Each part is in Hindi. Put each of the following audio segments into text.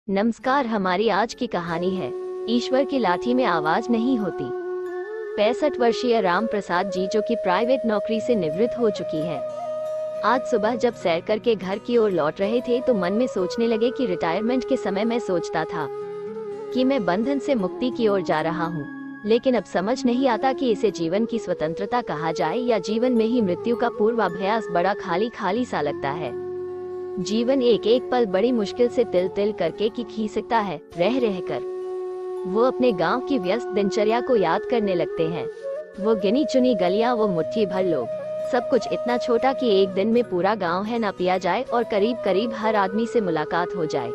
नमस्कार। हमारी आज की कहानी है ईश्वर की लाठी में आवाज नहीं होती। 65 वर्षीय राम प्रसाद जी, जो कि प्राइवेट नौकरी से निवृत्त हो चुकी है, आज सुबह जब सैर करके घर की ओर लौट रहे थे तो मन में सोचने लगे कि रिटायरमेंट के समय मैं सोचता था कि मैं बंधन से मुक्ति की ओर जा रहा हूँ, लेकिन अब समझ नहीं आता कि इसे जीवन की स्वतंत्रता कहा जाए या जीवन में ही मृत्यु का पूर्वाभ्यास। बड़ा खाली खाली सा लगता है। जीवन एक एक पल बड़ी मुश्किल से तिल तिल करके की खींचता है। रह रह कर वो अपने गांव की व्यस्त दिनचर्या को याद करने लगते हैं। वो गिनी चुनी गलियां, वो मुट्ठी भर लोग, सब कुछ इतना छोटा कि एक दिन में पूरा गांव है ना पिया जाए और करीब करीब हर आदमी से मुलाकात हो जाए।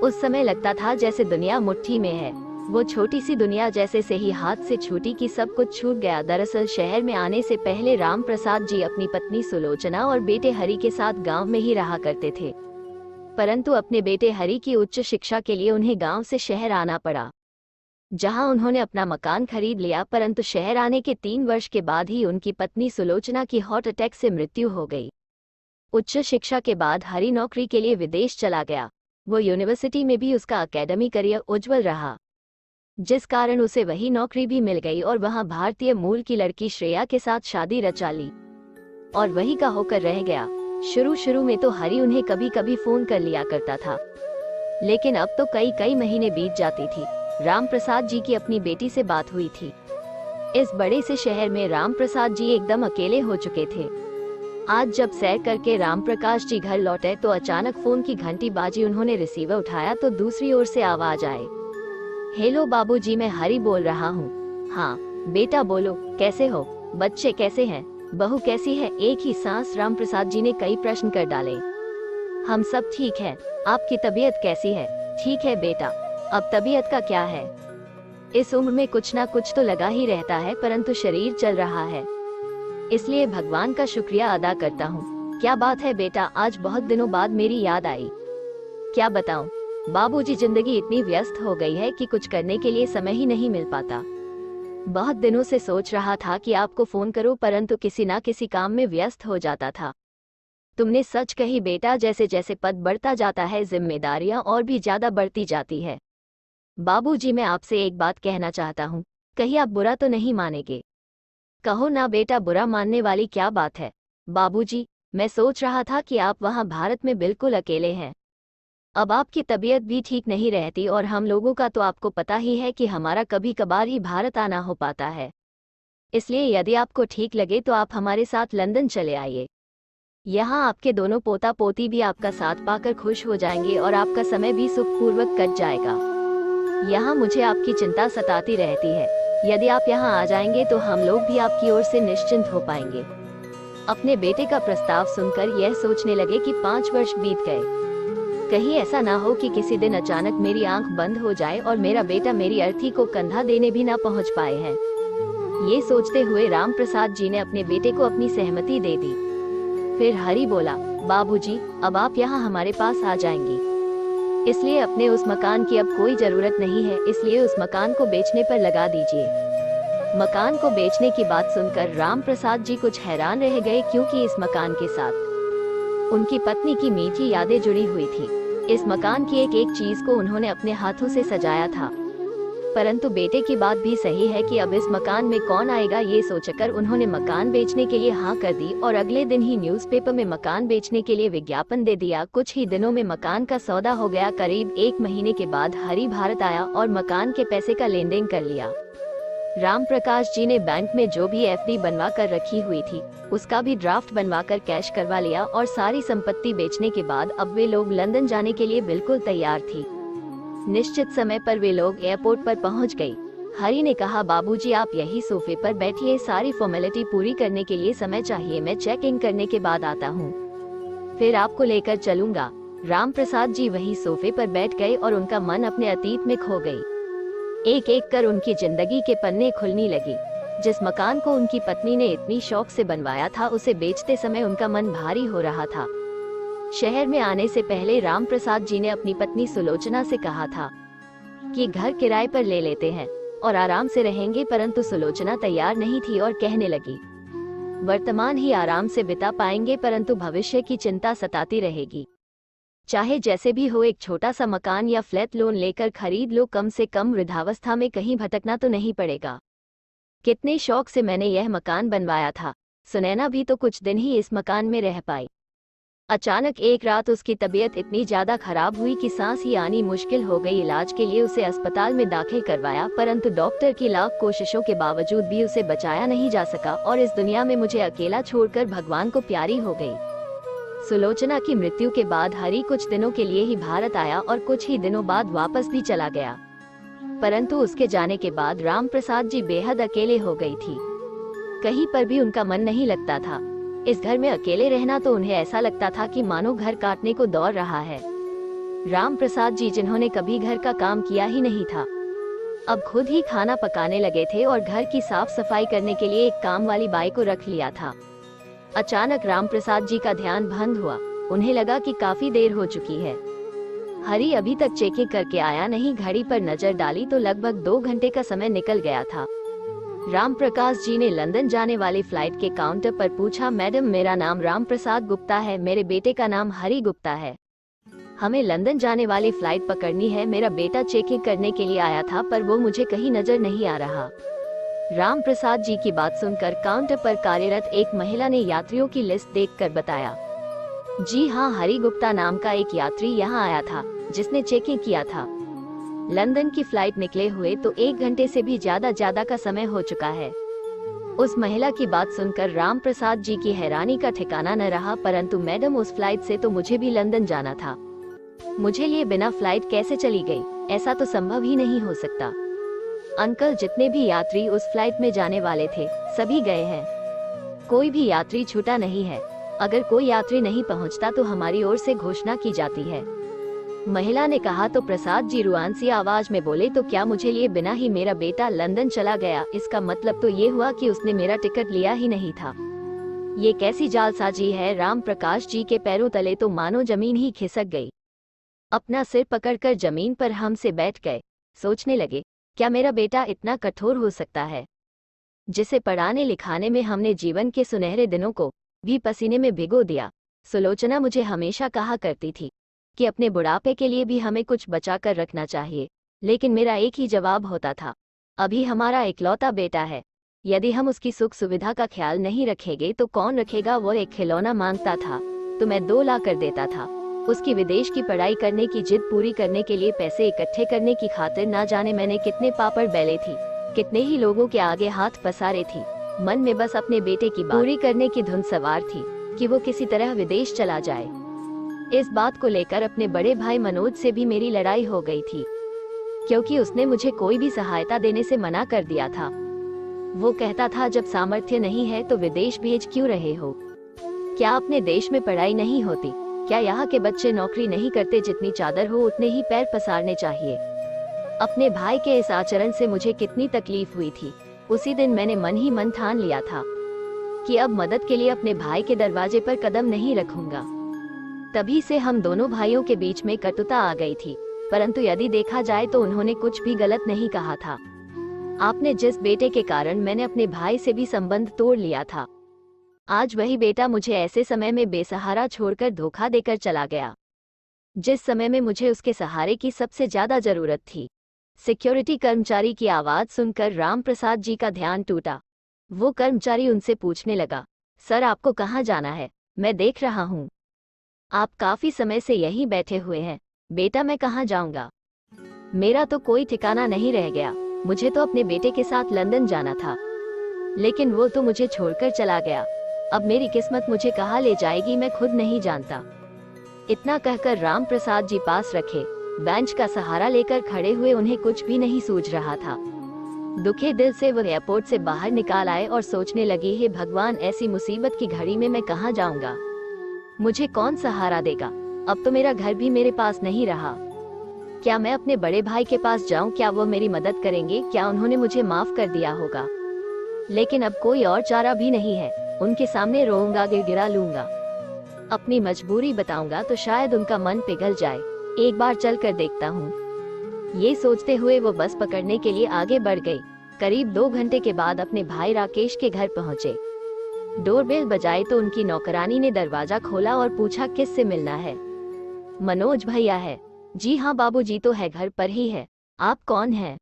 उस समय लगता था जैसे दुनिया मुट्ठी में है। वो छोटी सी दुनिया जैसे से ही हाथ से छूटी कि सब कुछ छूट गया। दरअसल शहर में आने से पहले राम प्रसाद जी अपनी पत्नी सुलोचना और बेटे हरि के साथ गांव में ही रहा करते थे, परंतु अपने बेटे हरि की उच्च शिक्षा के लिए उन्हें गांव से शहर आना पड़ा, जहां उन्होंने अपना मकान खरीद लिया। परंतु शहर आने के 3 वर्ष के बाद ही उनकी पत्नी सुलोचना की हार्ट अटैक से मृत्यु हो गई। उच्च शिक्षा के बाद हरि नौकरी के लिए विदेश चला गया। वो यूनिवर्सिटी में भी उसका एकेडमिक करियर उज्जवल रहा, जिस कारण उसे वही नौकरी भी मिल गई और वहां भारतीय मूल की लड़की श्रेया के साथ शादी रचा ली और वही का होकर रह गया। शुरू शुरू में तो हरि उन्हें कभी कभी फोन कर लिया करता था, लेकिन अब तो कई कई महीने बीत जाती थी। राम प्रसाद जी की अपनी बेटी से बात हुई थी। इस बड़े से शहर में राम प्रसाद जी एकदम अकेले हो चुके थे। आज जब सैर करके राम प्रकाश जी घर लौटे तो अचानक फोन की घंटी बाजी। उन्होंने रिसीवर उठाया तो दूसरी ओर से आवाज आए, हेलो बाबूजी, मैं हरि बोल रहा हूँ। हाँ बेटा बोलो, कैसे हो? बच्चे कैसे हैं? बहू कैसी है? एक ही सांस राम प्रसाद जी ने कई प्रश्न कर डाले। हम सब ठीक है। आपकी तबीयत कैसी है? ठीक है बेटा। अब तबीयत का क्या है? इस उम्र में कुछ ना कुछ तो लगा ही रहता है, परंतु शरीर चल रहा है, इसलिए भगवान का शुक्रिया अदा करता हूँ। क्या बात है बेटा, आज बहुत दिनों बाद मेरी याद आई। क्या बताऊं बाबूजी, जिंदगी इतनी व्यस्त हो गई है कि कुछ करने के लिए समय ही नहीं मिल पाता। बहुत दिनों से सोच रहा था कि आपको फोन करूं, परंतु किसी ना किसी काम में व्यस्त हो जाता था। तुमने सच कही बेटा, जैसे जैसे पद बढ़ता जाता है जिम्मेदारियां और भी ज्यादा बढ़ती जाती है। बाबूजी, मैं आपसे एक बात कहना चाहता हूं, कहीं आप बुरा तो नहीं मानेंगे? कहो ना बेटा, बुरा मानने वाली क्या बात है। बाबूजी, मैं सोच रहा था कि आप वहां भारत में बिल्कुल अकेले हैं। अब आपकी तबीयत भी ठीक नहीं रहती और हम लोगों का तो आपको पता ही है कि हमारा कभी कभार ही भारत आना हो पाता है। इसलिए यदि आपको ठीक लगे तो आप हमारे साथ लंदन चले आइए। यहाँ आपके दोनों पोता पोती भी आपका साथ पाकर खुश हो जाएंगे और आपका समय भी सुखपूर्वक कट जाएगा। यहाँ मुझे आपकी चिंता सताती रहती है। यदि आप यहाँ आ जाएंगे तो हम लोग भी आपकी ओर से निश्चिंत हो पाएंगे। अपने बेटे का प्रस्ताव सुनकर यह सोचने लगे कि 5 वर्ष बीत गए। कहीं ऐसा ना हो कि किसी दिन अचानक मेरी आंख बंद हो जाए और मेरा बेटा मेरी अर्थी को कंधा देने भी ना पहुंच पाए हैं। ये सोचते हुए राम प्रसाद जी ने अपने बेटे को अपनी सहमति दे दी। फिर हरि बोला, बाबूजी, अब आप यहाँ हमारे पास आ जाएंगी, इसलिए अपने उस मकान की अब कोई जरूरत नहीं है, इसलिए उस मकान को बेचने पर लगा दीजिए। मकान को बेचने की बात सुनकर राम प्रसाद जी कुछ हैरान रह गए, क्योंकि इस मकान के साथ उनकी पत्नी की मीठी यादें जुड़ी हुई थी। इस मकान की एक एक चीज को उन्होंने अपने हाथों से सजाया था। परंतु बेटे की बात भी सही है कि अब इस मकान में कौन आएगा, ये सोचकर उन्होंने मकान बेचने के लिए हाँ कर दी और अगले दिन ही न्यूज़पेपर में मकान बेचने के लिए विज्ञापन दे दिया। कुछ ही दिनों में मकान का सौदा हो गया। करीब 1 महीने के बाद हरि भारत आया और मकान के पैसे का लेन देन कर लिया। राम प्रकाश जी ने बैंक में जो भी एफडी बनवा कर रखी हुई थी उसका भी ड्राफ्ट बनवाकर कैश करवा लिया और सारी संपत्ति बेचने के बाद अब वे लोग लंदन जाने के लिए बिल्कुल तैयार थी। निश्चित समय पर वे लोग एयरपोर्ट पर पहुंच गई। हरि ने कहा, बाबूजी आप यही सोफे पर बैठिए, सारी फॉर्मेलिटी पूरी करने के लिए समय चाहिए, मैं चेक इन करने के बाद आता हूँ, फिर आपको लेकर चलूंगा। राम प्रसाद जी वही सोफे पर बैठ गए और उनका मन अपने अतीत में खो गई। एक एक कर उनकी जिंदगी के पन्ने खुलने लगी। जिस मकान को उनकी पत्नी ने इतनी शौक से बनवाया था उसे बेचते समय उनका मन भारी हो रहा था। शहर में आने से पहले राम प्रसाद जी ने अपनी पत्नी सुलोचना से कहा था कि घर किराए पर ले लेते हैं और आराम से रहेंगे, परंतु सुलोचना तैयार नहीं थी और कहने लगी, वर्तमान ही आराम से बिता पाएंगे परंतु भविष्य की चिंता सताती रहेगी। चाहे जैसे भी हो, एक छोटा सा मकान या फ्लैट लोन लेकर खरीद लो, कम से कम वृद्धावस्था में कहीं भटकना तो नहीं पड़ेगा। कितने शौक से मैंने यह मकान बनवाया था। सुनैना भी तो कुछ दिन ही इस मकान में रह पाई। अचानक एक रात उसकी तबीयत इतनी ज्यादा खराब हुई कि सांस ही आनी मुश्किल हो गई। इलाज के लिए उसे अस्पताल में दाखिल करवाया, परंतु डॉक्टर की लाख कोशिशों के बावजूद भी उसे बचाया नहीं जा सका और इस दुनिया में मुझे अकेला छोड़कर भगवान को प्यारी हो गई। सुलोचना की मृत्यु के बाद हरि कुछ दिनों के लिए ही भारत आया और कुछ ही दिनों बाद वापस भी चला गया, परंतु उसके जाने के बाद राम प्रसाद जी बेहद अकेले हो गई थी। कहीं पर भी उनका मन नहीं लगता था। इस घर में अकेले रहना तो उन्हें ऐसा लगता था कि मानो घर काटने को दौड़ रहा है। राम प्रसाद जी, जिन्होंने कभी घर का काम किया ही नहीं था, अब खुद ही खाना पकाने लगे थे और घर की साफ सफाई करने के लिए एक काम वाली बाई को रख लिया था। अचानक राम प्रसाद जी का ध्यान भंग हुआ। उन्हें लगा कि काफी देर हो चुकी है। हरि अभी तक चेकिंग करके आया नहीं। घड़ी पर नजर डाली तो लगभग 2 घंटे का समय निकल गया था। राम प्रकाश जी ने लंदन जाने वाली फ्लाइट के काउंटर पर पूछा, मैडम, मेरा नाम राम प्रसाद गुप्ता है, मेरे बेटे का नाम हरि गुप्ता है। हमें लंदन जाने वाली फ्लाइट पकड़नी है। मेरा बेटा चेकिंग करने के लिए आया था, पर वो मुझे कहीं नजर नहीं आ रहा। राम प्रसाद जी की बात सुनकर काउंटर पर कार्यरत एक महिला ने यात्रियों की लिस्ट देखकर बताया, जी हाँ, हरि गुप्ता नाम का एक यात्री यहाँ आया था जिसने चेकिंग किया था। लंदन की फ्लाइट निकले हुए तो 1 घंटे से भी ज्यादा का समय हो चुका है। उस महिला की बात सुनकर राम प्रसाद जी की हैरानी का ठिकाना न रहा, परंतु मैडम, उस फ्लाइट से तो मुझे भी लंदन जाना था। मुझे ये बिना फ्लाइट कैसे चली गई? ऐसा तो संभव ही नहीं हो सकता। अंकल, जितने भी यात्री उस फ्लाइट में जाने वाले थे सभी गए हैं, कोई भी यात्री छूटा नहीं है। अगर कोई यात्री नहीं पहुंचता तो हमारी ओर से घोषणा की जाती है। महिला ने कहा तो प्रसाद जी रुआंसी आवाज में बोले, तो क्या मुझे लिए बिना ही मेरा बेटा लंदन चला गया? इसका मतलब तो ये हुआ कि उसने मेरा टिकट लिया ही नहीं था। ये कैसी जालसाजी है? राम प्रकाश जी के पैरों तले तो मानो जमीन ही खिसक गई। अपना सिर पकड़कर जमीन पर हमसे बैठ गए। सोचने लगे, क्या मेरा बेटा इतना कठोर हो सकता है, जिसे पढ़ाने लिखाने में हमने जीवन के सुनहरे दिनों को भी पसीने में भिगो दिया। सुलोचना मुझे हमेशा कहा करती थी कि अपने बुढ़ापे के लिए भी हमें कुछ बचा कर रखना चाहिए, लेकिन मेरा एक ही जवाब होता था, अभी हमारा इकलौता बेटा है, यदि हम उसकी सुख सुविधा का ख्याल नहीं रखेंगे तो कौन रखेगा? वो एक खिलौना मांगता था तो मैं 2 ला कर देता था। उसकी विदेश की पढ़ाई करने की जिद पूरी करने के लिए पैसे इकट्ठे करने की खातिर ना जाने मैंने कितने पापड़ बेले थी, कितने ही लोगों के आगे हाथ पसारे थी। मन में बस अपने बेटे की पूरी करने की धुन सवार थी कि वो किसी तरह विदेश चला जाए। इस बात को लेकर अपने बड़े भाई मनोज से भी मेरी लड़ाई हो गई थी, क्योंकि उसने मुझे कोई भी सहायता देने से मना कर दिया था। वो कहता था, जब सामर्थ्य नहीं है तो विदेश भेज क्यों रहे हो? क्या अपने देश में पढ़ाई नहीं होती? क्या यहाँ के बच्चे नौकरी नहीं करते? जितनी चादर हो उतने ही पैर पसारने चाहिए। अपने भाई के इस आचरण से मुझे कितनी तकलीफ हुई थी। उसी दिन मैंने मन ही मन ठान लिया था कि अब मदद के लिए अपने भाई के दरवाजे पर कदम नहीं रखूंगा। तभी से हम दोनों भाइयों के बीच में कटुता आ गई थी, परंतु यदि देखा जाए तो उन्होंने कुछ भी गलत नहीं कहा था। आपने जिस बेटे के कारण मैंने अपने भाई से भी संबंध तोड़ लिया था, आज वही बेटा मुझे ऐसे समय में बेसहारा छोड़कर धोखा देकर चला गया, जिस समय में मुझे उसके सहारे की सबसे ज्यादा जरूरत थी। सिक्योरिटी कर्मचारी की आवाज सुनकर राम प्रसाद जी का ध्यान टूटा। वो कर्मचारी उनसे पूछने लगा, सर, आपको कहाँ जाना है? मैं देख रहा हूँ आप काफी समय से यहीं बैठे हुए हैं। बेटा, मैं कहाँ जाऊंगा? मेरा तो कोई ठिकाना नहीं रह गया। मुझे तो अपने बेटे के साथ लंदन जाना था, लेकिन वो तो मुझे छोड़कर चला गया। अब मेरी किस्मत मुझे कहाँ ले जाएगी मैं खुद नहीं जानता। इतना कहकर राम प्रसाद जी पास रखे बेंच का सहारा लेकर खड़े हुए। उन्हें कुछ भी नहीं सूझ रहा था। दुखे दिल से वो एयरपोर्ट से बाहर निकाल आए और सोचने लगे, हे भगवान, ऐसी मुसीबत की घड़ी में मैं कहाँ जाऊंगा? मुझे कौन सहारा देगा? अब तो मेरा घर भी मेरे पास नहीं रहा। क्या मैं अपने बड़े भाई के पास जाऊं? क्या वो मेरी मदद करेंगे? क्या उन्होंने मुझे माफ कर दिया होगा? लेकिन अब कोई और चारा भी नहीं है। उनके सामने रोऊंगा, गिड़गिड़ा लूंगा, अपनी मजबूरी बताऊंगा तो शायद उनका मन पिघल जाए। एक बार चल कर देखता हूँ। ये सोचते हुए वो बस पकड़ने के लिए आगे बढ़ गई। करीब 2 घंटे के बाद अपने भाई राकेश के घर पहुँचे। डोरबेल बजाई तो उनकी नौकरानी ने दरवाजा खोला और पूछा, किस से मिलना है? मनोज भैया है। जी हाँ बाबूजी तो है, घर पर ही है। आप कौन हैं?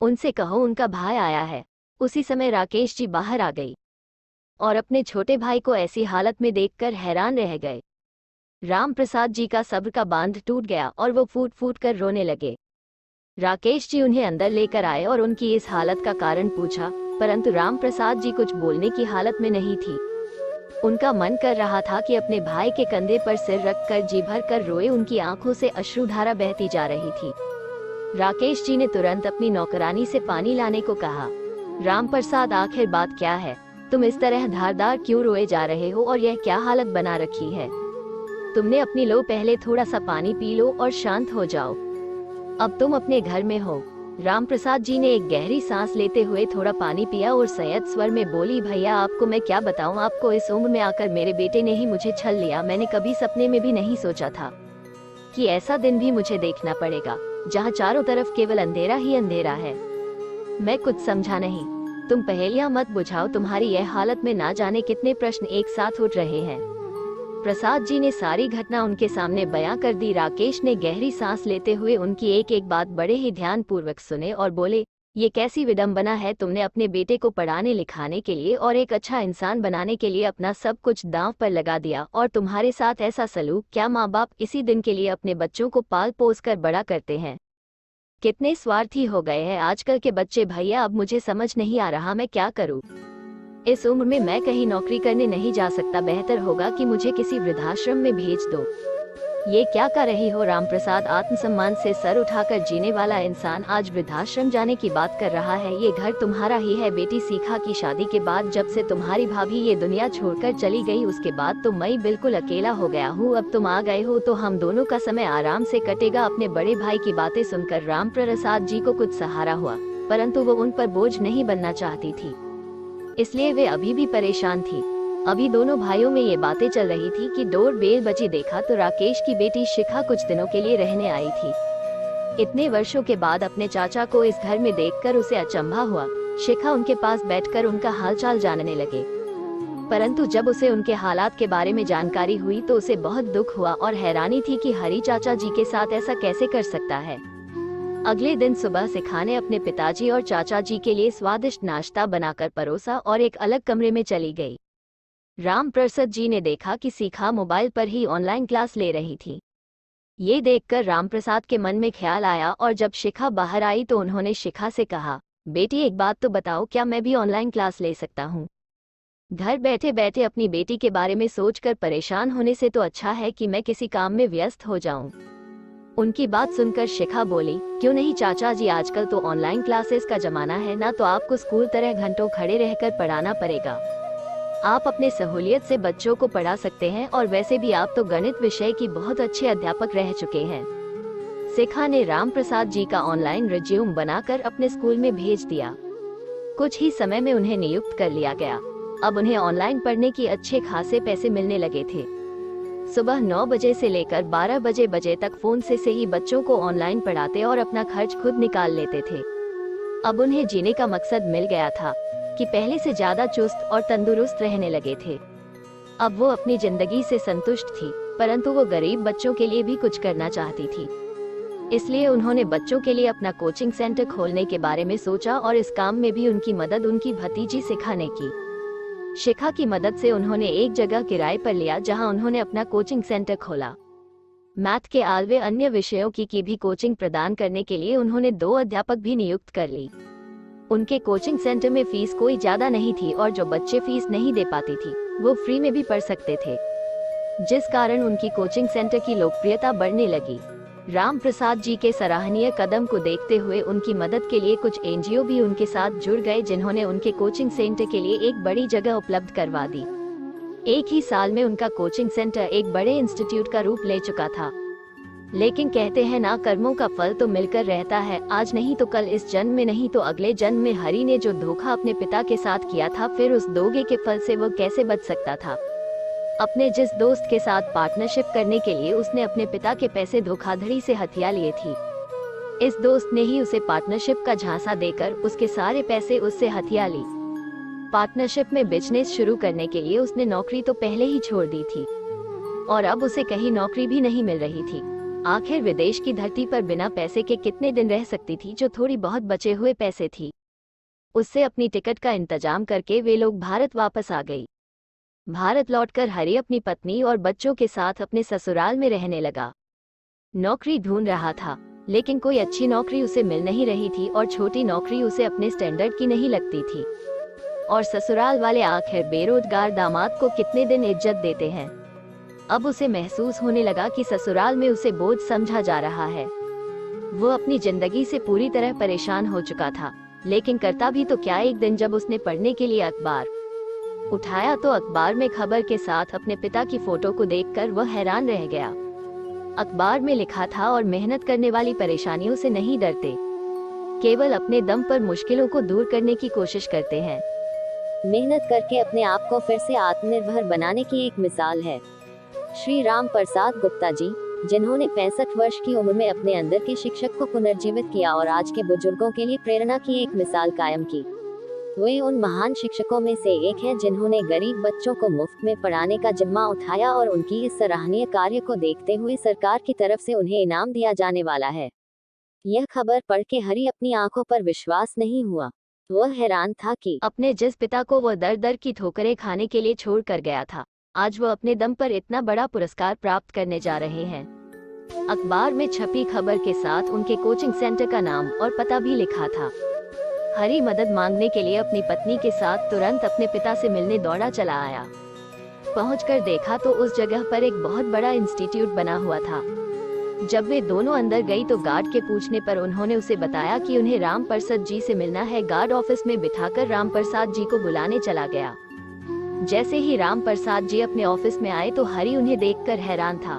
उनसे कहो उनका भाई आया है। उसी समय राकेश जी बाहर आ गई और अपने छोटे भाई को ऐसी हालत में देखकर हैरान रह गए। राम प्रसाद जी का सब्र का बांध टूट गया और वो फूट फूट कर रोने लगे। राकेश जी उन्हें अंदर लेकर आए और उनकी इस हालत का कारण पूछा, परंतु राम प्रसाद जी कुछ बोलने की हालत में नहीं थी। उनका मन कर रहा था कि अपने भाई के कंधे पर सिर रखकर जी भर कर रोए। उनकी आंखों से अश्रुधारा बहती जा रही थी। राकेश जी ने तुरंत अपनी नौकरानी से पानी लाने को कहा। राम प्रसाद, आखिर बात क्या है? तुम इस तरह धारदार क्यों रोए जा रहे हो और यह क्या हालत बना रखी है? तुमने अपनी लो, पहले थोड़ा सा पानी पी लो और शांत हो जाओ। अब तुम अपने घर में हो। राम प्रसाद जी ने एक गहरी सांस लेते हुए थोड़ा पानी पिया और संयत स्वर में बोली, भैया आपको मैं क्या बताऊं, आपको इस उम्र में आकर मेरे बेटे ने ही मुझे छल लिया। मैंने कभी सपने में भी नहीं सोचा था कि ऐसा दिन भी मुझे देखना पड़ेगा जहां चारों तरफ केवल अंधेरा ही अंधेरा है। मैं कुछ समझा नहीं। तुम पहेलियां मत बुझाओ, तुम्हारी यह हालत में ना जाने कितने प्रश्न एक साथ उठ रहे हैं। प्रसाद जी ने सारी घटना उनके सामने बयां कर दी। राकेश ने गहरी सांस लेते हुए उनकी एक एक बात बड़े ही ध्यान पूर्वक सुने और बोले, ये कैसी विडंबना है, तुमने अपने बेटे को पढ़ाने लिखाने के लिए और एक अच्छा इंसान बनाने के लिए अपना सब कुछ दांव पर लगा दिया, और तुम्हारे साथ ऐसा सलूक। क्या माँ बाप इसी दिन के लिए अपने बच्चों को पाल पोस कर बड़ा करते हैं? कितने स्वार्थी हो गए हैं आजकल के बच्चे। भैया अब मुझे समझ नहीं आ रहा मैं क्या करूं। इस उम्र में मैं कहीं नौकरी करने नहीं जा सकता। बेहतर होगा कि मुझे किसी वृद्धाश्रम में भेज दो। ये क्या कर रही हो? रामप्रसाद आत्मसम्मान से सर उठाकर जीने वाला इंसान आज वृद्धाश्रम जाने की बात कर रहा है। ये घर तुम्हारा ही है बेटी। सीखा की शादी के बाद जब से तुम्हारी भाभी ये दुनिया छोड़कर चली गई, उसके बाद तो मैं बिल्कुल अकेला हो गया हूँ। अब तुम आ गए हो तो हम दोनों का समय आराम से कटेगा। अपने बड़े भाई की बातें सुनकर राम प्रसाद जी को कुछ सहारा हुआ, परंतु वो उन पर बोझ नहीं बनना चाहती थी, इसलिए वे अभी भी परेशान थी। अभी दोनों भाइयों में ये बातें चल रही थी कि डोर बेल बजी। देखा तो राकेश की बेटी शिखा कुछ दिनों के लिए रहने आई थी। इतने वर्षों के बाद अपने चाचा को इस घर में देखकर उसे अचंभा हुआ। शिखा उनके पास बैठकर उनका हालचाल जानने लगे, परंतु जब उसे उनके हालात के बारे में जानकारी हुई तो उसे बहुत दुख हुआ और हैरानी थी कि हरी चाचा जी के साथ ऐसा कैसे कर सकता है। अगले दिन सुबह शिखा ने अपने पिताजी और चाचा जी के लिए स्वादिष्ट नाश्ता बनाकर परोसा और एक अलग कमरे में चली गई। राम प्रसाद जी ने देखा कि शिखा मोबाइल पर ही ऑनलाइन क्लास ले रही थी। ये देखकर राम प्रसाद के मन में ख्याल आया और जब शिखा बाहर आई तो उन्होंने शिखा से कहा, बेटी एक बात तो बताओ, क्या मैं भी ऑनलाइन क्लास ले सकता हूँ? घर बैठे बैठे अपनी बेटी के बारे में सोचकर परेशान होने से तो अच्छा है कि मैं किसी काम में व्यस्त हो जाऊं। उनकी बात सुनकर शिखा बोली, क्यों नहीं चाचा जी, आजकल तो ऑनलाइन क्लासेस का जमाना है ना, तो आपको स्कूल तरह घंटों खड़े रहकर पढ़ाना पड़ेगा। आप अपने सहूलियत से बच्चों को पढ़ा सकते हैं और वैसे भी आप तो गणित विषय की बहुत अच्छे अध्यापक रह चुके हैं। शिखा ने राम प्रसाद जी का ऑनलाइन रिज्यूम बनाकर अपने स्कूल में भेज दिया। कुछ ही समय में उन्हें नियुक्त कर लिया गया। अब उन्हें ऑनलाइन पढ़ने की अच्छे खासे पैसे मिलने लगे थे। सुबह 9 बजे से लेकर 12 बजे तक फोन से ही बच्चों को ऑनलाइन पढ़ाते और अपना खर्च खुद निकाल लेते थे। अब उन्हें जीने का मकसद मिल गया था कि पहले से ज्यादा चुस्त और तंदुरुस्त रहने लगे थे। अब वो अपनी जिंदगी से संतुष्ट थी, परंतु वो गरीब बच्चों के लिए भी कुछ करना चाहती थी। इसलिए उन्होंने बच्चों के लिए अपना कोचिंग सेंटर खोलने के बारे में सोचा और इस काम में भी उनकी मदद उनकी भतीजी शिखा ने की। शिखा की मदद से उन्होंने एक जगह किराए पर लिया जहां उन्होंने अपना कोचिंग सेंटर खोला। मैथ के अलावा अन्य विषयों की भी कोचिंग प्रदान करने के लिए उन्होंने 2 अध्यापक भी नियुक्त कर ली। उनके कोचिंग सेंटर में फीस कोई ज्यादा नहीं थी और जो बच्चे फीस नहीं दे पाती थी वो फ्री में भी पढ़ सकते थे, जिस कारण उनकी कोचिंग सेंटर की लोकप्रियता बढ़ने लगी। राम प्रसाद जी के सराहनीय कदम को देखते हुए उनकी मदद के लिए कुछ एनजीओ भी उनके साथ जुड़ गए, जिन्होंने उनके कोचिंग सेंटर के लिए एक बड़ी जगह उपलब्ध करवा दी। एक ही साल में उनका कोचिंग सेंटर एक बड़े इंस्टीट्यूट का रूप ले चुका था। लेकिन कहते हैं ना, कर्मों का फल तो मिलकर रहता है, आज नहीं तो कल, इस जन्म में नहीं तो अगले जन्म में। हरी ने जो धोखा अपने पिता के साथ किया था, फिर उस धोखे के फल से वो कैसे बच सकता था? अपने जिस दोस्त के साथ पार्टनरशिप करने के लिए उसने अपने पिता के पैसे धोखाधड़ी से हथिया लिए थी, इस दोस्त ने ही उसे पार्टनरशिप का झांसा देकर उसके सारे पैसे उससे हथिया ली। पार्टनरशिप में बिजनेस शुरू करने के लिए उसने नौकरी तो पहले ही छोड़ दी थी और अब उसे कहीं नौकरी भी नहीं मिल रही थी। आखिर विदेश की धरती पर बिना पैसे के कितने दिन रह सकती थी, जो थोड़ी बहुत बचे हुए पैसे थी उससे अपनी टिकट का इंतजाम करके वे लोग भारत वापस आ गई। भारत लौटकर हरि अपनी पत्नी और बच्चों के साथ अपने ससुराल में रहने लगा। नौकरी ढूंढ रहा था, लेकिन कोई अच्छी नौकरी उसे मिल नहीं रही थी और छोटी नौकरी उसे अपने स्टैंडर्ड की नहीं लगती थी। और ससुराल वाले आखिर बेरोजगार दामाद को कितने दिन इज्जत देते हैं। अब उसे महसूस होने लगा कि ससुराल में उसे बोझ समझा जा रहा है। वो अपनी जिंदगी से पूरी तरह परेशान हो चुका था, लेकिन करता भी तो क्या। एक दिन जब उसने पढ़ने के लिए अखबार उठाया तो अखबार में खबर के साथ अपने पिता की फोटो को देखकर वह हैरान रह गया। अखबार में लिखा था, और मेहनत करने वाली परेशानियों से नहीं डरते, केवल अपने दम पर मुश्किलों को दूर करने की कोशिश करते हैं। मेहनत करके अपने आप को फिर से आत्मनिर्भर बनाने की एक मिसाल है श्री राम प्रसाद गुप्ता जी, जिन्होंने 65 वर्ष की उम्र में अपने अंदर के शिक्षक को पुनर्जीवित किया और आज के बुजुर्गों के लिए प्रेरणा की एक मिसाल कायम की। वे उन महान शिक्षकों में से एक हैं जिन्होंने गरीब बच्चों को मुफ्त में पढ़ाने का जिम्मा उठाया और उनकी इस सराहनीय कार्य को देखते हुए सरकार की तरफ से उन्हें इनाम दिया जाने वाला है। यह खबर पढ़ के हरि अपनी आंखों पर विश्वास नहीं हुआ। वह हैरान था कि अपने जिस पिता को वह दर दर की ठोकरें खाने के लिए छोड़ कर गया था, आज वह अपने दम पर इतना बड़ा पुरस्कार प्राप्त करने जा रहे हैं। अखबार में छपी खबर के साथ उनके कोचिंग सेंटर का नाम और पता भी लिखा था। हरि मदद मांगने के लिए अपनी पत्नी के साथ तुरंत अपने पिता से मिलने दौड़ा चला आया। पहुंचकर देखा तो उस जगह पर एक बहुत बड़ा इंस्टीट्यूट बना हुआ था। जब वे दोनों अंदर गई तो गार्ड के पूछने पर उन्होंने उसे बताया कि उन्हें राम प्रसाद जी से मिलना है। गार्ड ऑफिस में बिठाकर राम प्रसाद जी को बुलाने चला गया। जैसे ही राम प्रसाद जी अपने ऑफिस में आए तो हरि उन्हें देखकर हैरान था।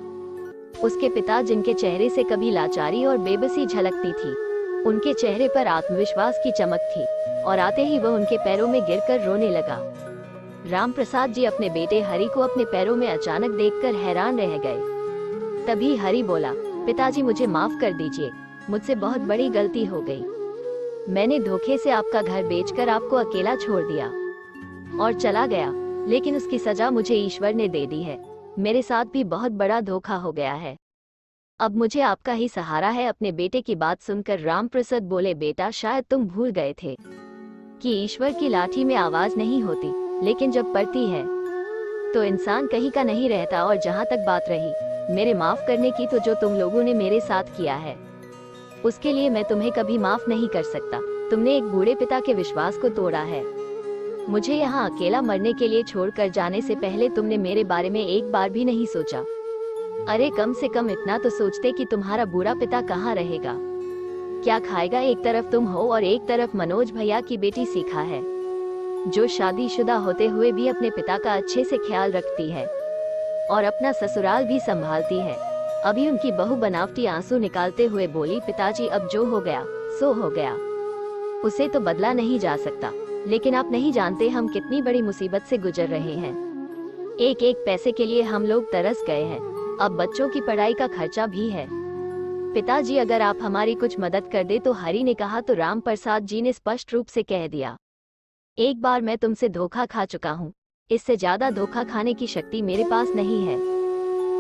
उसके पिता, जिनके चेहरे से कभी लाचारी और बेबसी झलकती थी, उनके चेहरे पर आत्मविश्वास की चमक थी और आते ही वह उनके पैरों में गिरकर रोने लगा। राम प्रसाद जी अपने बेटे हरि को अपने पैरों में अचानक देखकर हैरान रह गए। तभी हरि बोला, पिताजी मुझे माफ कर दीजिए, मुझसे बहुत बड़ी गलती हो गई। मैंने धोखे से आपका घर बेचकर आपको अकेला छोड़ दिया और चला गया, लेकिन उसकी सजा मुझे ईश्वर ने दे दी है। मेरे साथ भी बहुत बड़ा धोखा हो गया है। अब मुझे आपका ही सहारा है। अपने बेटे की बात सुनकर राम प्रसाद बोले, बेटा शायद तुम भूल गए थे कि ईश्वर की लाठी में आवाज नहीं होती, लेकिन जब पड़ती है तो इंसान कहीं का नहीं रहता। और जहाँ तक बात रही मेरे माफ करने की, तो जो तुम लोगों ने मेरे साथ किया है उसके लिए मैं तुम्हें कभी माफ नहीं कर सकता। तुमने एक बूढ़े पिता के विश्वास को तोड़ा है। मुझे यहाँ अकेला मरने के लिए छोड़कर जाने से पहले तुमने मेरे बारे में एक बार भी नहीं सोचा। अरे कम से कम इतना तो सोचते कि तुम्हारा बूढ़ा पिता कहाँ रहेगा, क्या खाएगा। एक तरफ तुम हो और एक तरफ मनोज भैया की बेटी शिखा है, जो शादीशुदा होते हुए भी अपने पिता का अच्छे से ख्याल रखती है और अपना ससुराल भी संभालती है। अभी उनकी बहू बनावटी आंसू निकालते हुए बोली, पिताजी अब जो हो गया सो हो गया, उसे तो बदला नहीं जा सकता। लेकिन आप नहीं जानते हम कितनी बड़ी मुसीबत से गुजर रहे हैं। एक एक पैसे के लिए हम लोग तरस गए हैं। अब बच्चों की पढ़ाई का खर्चा भी है। पिताजी अगर आप हमारी कुछ मदद कर दे तो हरि ने कहा। तो राम प्रसाद जी ने स्पष्ट रूप से कह दिया, एक बार मैं तुमसे धोखा खा चुका हूँ, इससे ज्यादा धोखा खाने की शक्ति मेरे पास नहीं है।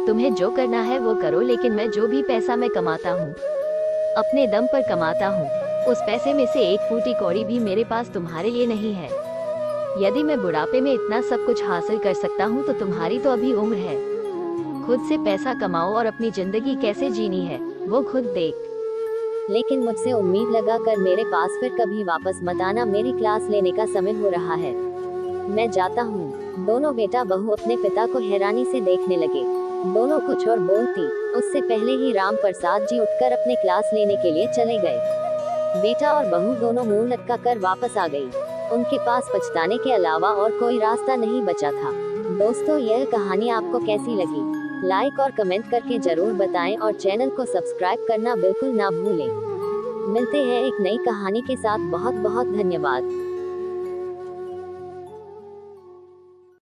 तुम्हें जो करना है वो करो, लेकिन मैं जो भी पैसा मैं कमाता हूँ अपने दम पर कमाता हूँ। उस पैसे में से एक फूटी कौड़ी भी मेरे पास तुम्हारे लिए नहीं है। यदि मैं बुढ़ापे में इतना सब कुछ हासिल कर सकता हूँ तो तुम्हारी तो अभी उम्र है। खुद से पैसा कमाओ और अपनी जिंदगी कैसे जीनी है वो खुद देख। लेकिन मुझसे उम्मीद लगाकर मेरे पास फिर कभी वापस मत आना। मेरी क्लास लेने का समय हो रहा है, मैं जाता हूँ। दोनों बेटा बहू अपने पिता को हैरानी से देखने लगे। दोनों कुछ और बोलती उससे पहले ही राम प्रसाद जी उठकर अपने क्लास लेने के लिए चले गए। बेटा और बहू दोनों मुंह लटका कर वापस आ गई। उनके पास पछताने के अलावा और कोई रास्ता नहीं बचा था। दोस्तों, यह कहानी आपको कैसी लगी? लाइक और कमेंट करके जरूर बताएं और चैनल को सब्सक्राइब करना बिल्कुल ना भूलें। मिलते हैं एक नई कहानी के साथ। बहुत बहुत धन्यवाद।